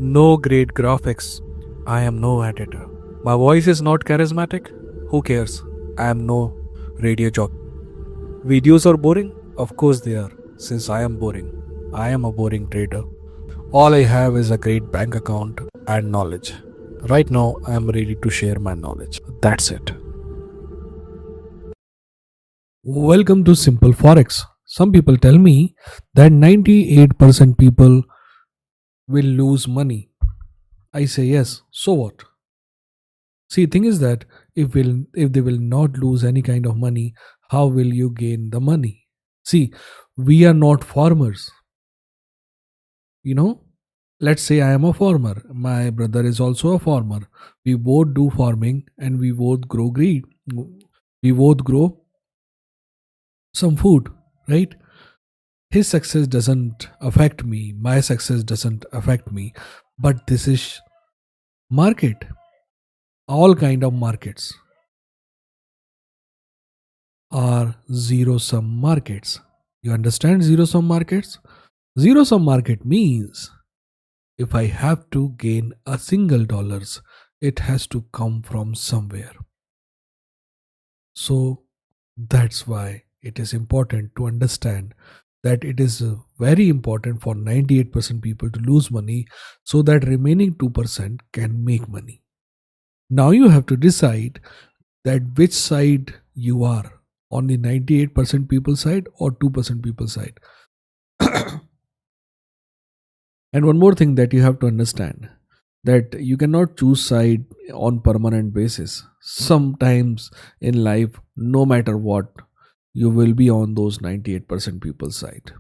No great graphics. I am no editor. My voice is not charismatic. Who cares? I am no radio jockey. Videos are boring? Of course they are, since I am boring. I am a boring trader. All I have is a great bank account and knowledge. Right now, I am ready to share my knowledge. That's it. Welcome to Simple Forex. Some people tell me that 98% people will lose money. I say yes, so what? See, thing is that if they will not lose any kind of money, how will you gain the money? See, we are not farmers. You know, let's say I am a farmer. My brother is also a farmer. We both do farming and we both grow greed. We both grow some food, right? His success doesn't affect me. My success doesn't affect me. But this is market. All kind of markets are zero sum markets. You understand zero sum markets? Zero sum market means if I have to gain a single dollars, it has to come from somewhere. So that's why it is important to understand that it is very important for 98% people to lose money so that remaining 2% can make money. Now you have to decide that which side you are, on the 98% people side or 2% people side. And one more thing that you have to understand, that you cannot choose side on permanent basis. Sometimes in life, no matter what, you will be on those 98% people side.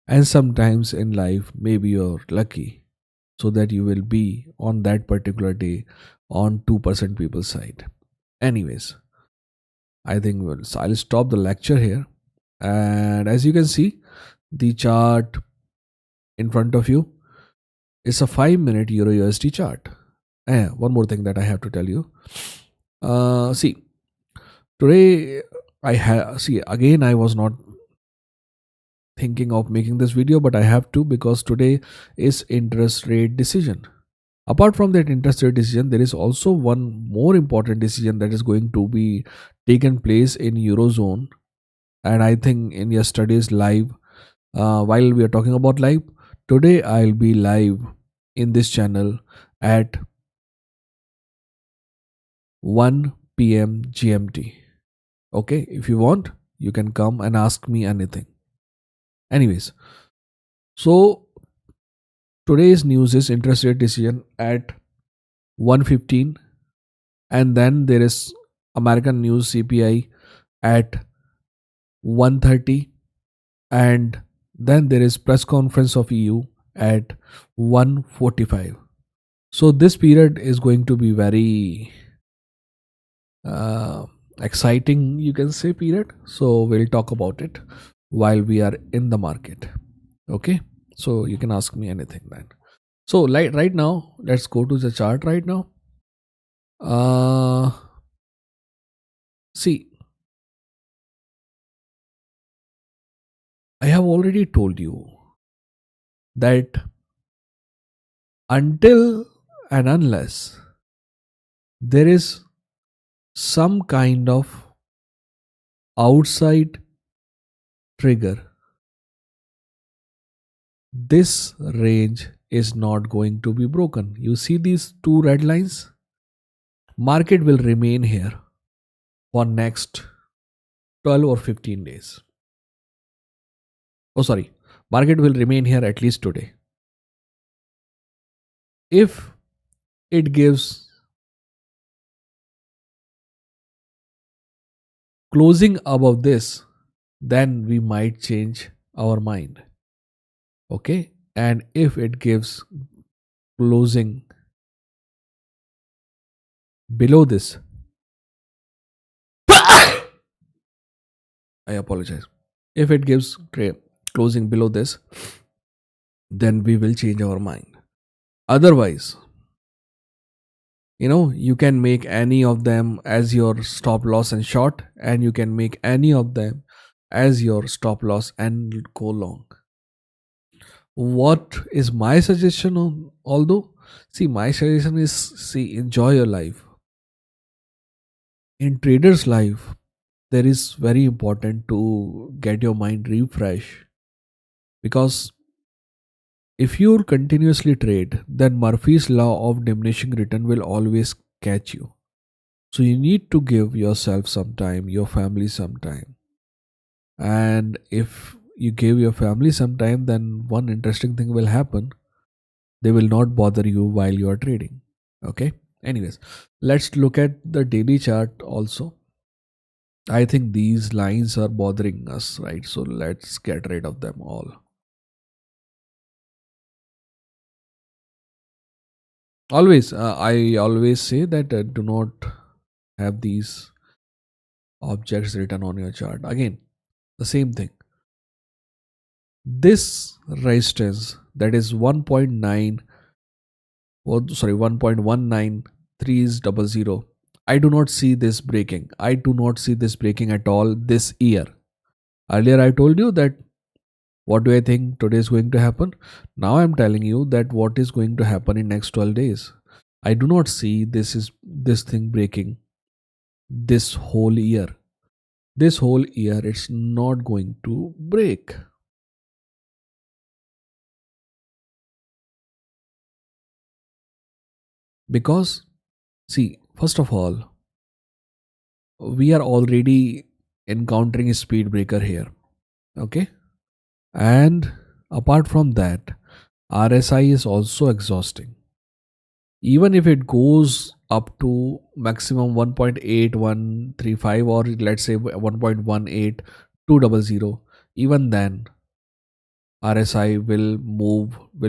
And sometimes in life, maybe you're lucky so that you will be on that particular day on 2% people side. Anyways, I think I'll stop the lecture here. And as you can see, the chart in front of you is a 5-minute Euro USD chart. One more thing that I have to tell you. See, today I was not thinking of making this video, but I have to because today is interest rate decision. Apart from that interest rate decision, there is also one more important decision that is going to be taken place in Eurozone. And I think in yesterday's live, while we are talking about live, today I'll be live in this channel at 1 p.m. GMT. Okay, if you want, you can come and ask me anything. Anyways, so today's news is interest rate decision at 1:15, and then there is American news CPI at 1:30, and then there is press conference of EU at 1:45. So this period is going to be very exciting, you can say, period. So we'll talk about it while we are in the market. Okay, so you can ask me anything then. So like right now, let's go to the chart right now. See, I have already told you that until and unless there is some kind of outside trigger, this range is not going to be broken. You see these two red lines? Market will remain here for next 12 or 15 days. Oh, sorry. Market will remain here at least today. If it gives closing above this, then we might change our mind. Okay. And if it gives closing below this, I apologize. If it gives closing below this, then we will change our mind. Otherwise, you can make any of them as your stop loss and short, and you can make any of them as your stop loss and go long. What is my suggestion on although? See, my suggestion is, see, enjoy your life. In trader's life, there is very important to get your mind refresh, because if you continuously trade, then Murphy's law of diminishing return will always catch you. So you need to give yourself some time, your family some time. And if you give your family some time, then one interesting thing will happen. They will not bother you while you are trading. Okay. Anyways, let's look at the daily chart also. I think these lines are bothering us, right? So let's get rid of them all. I always say that do not have these objects written on your chart. Again, the same thing. This resistance, that is 1.9, oh, sorry, 1.19300. I do not see this breaking. I do not see this breaking at all this year. Earlier, I told you that what do I think today is going to happen. Now I'm telling you that what is going to happen in next 12 days. I do not see this thing breaking this whole year. This whole year, it's not going to break. Because, see, first of all, we are already encountering a speed breaker here. Okay. And apart from that, RSI is also exhausting. Even if it goes up to maximum 1.8135, or let's say 1.18200, even then RSI will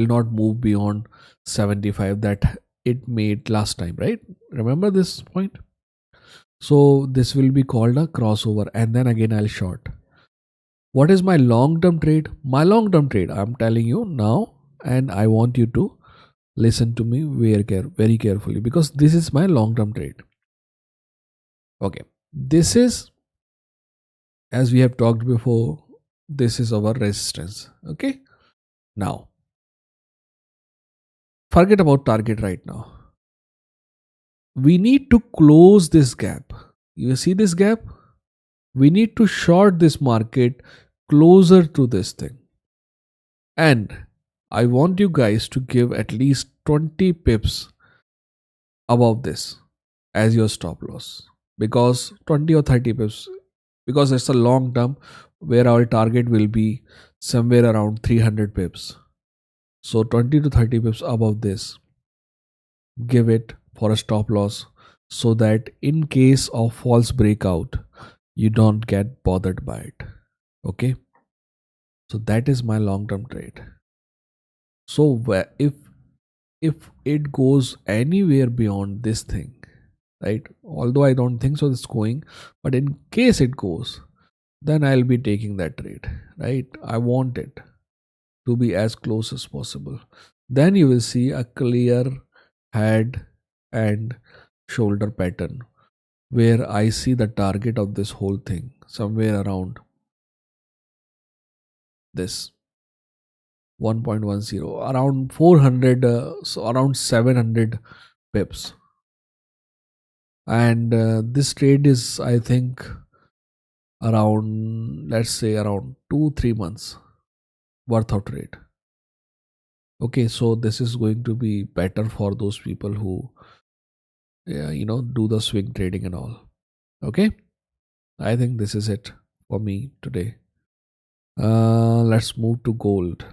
not move beyond 75 that it made last time, right? Remember this point? So this will be called a crossover, and then again I'll short. What is my long term trade? My long term trade, I'm telling you now, and I want you to listen to me very carefully, because this is my long term trade. Okay. This is, as we have talked before, this is our resistance. Okay. Now, forget about target right now. We need to close this gap. You see this gap? We need to short this market closer to this thing. And I want you guys to give at least 20 pips above this as your stop loss, because 20 or 30 pips, because it's a long term where our target will be somewhere around 300 pips. So 20 to 30 pips above this, give it for a stop loss, so that in case of false breakout, you don't get bothered by it. Okay. So that is my long term trade. So if it goes anywhere beyond this thing, right? Although I don't think so it's going, but in case it goes, then I'll be taking that trade, right? I want it to be as close as possible. Then you will see a clear head and shoulder pattern where I see the target of this whole thing somewhere around this 1.10, around 400, so around 700 pips. And this trade is, I think, around, let's say, around 2 3 months worth of trade. Okay, so this is going to be better for those people who, do the swing trading and all. Okay, I think this is it for me today. Let's move to gold.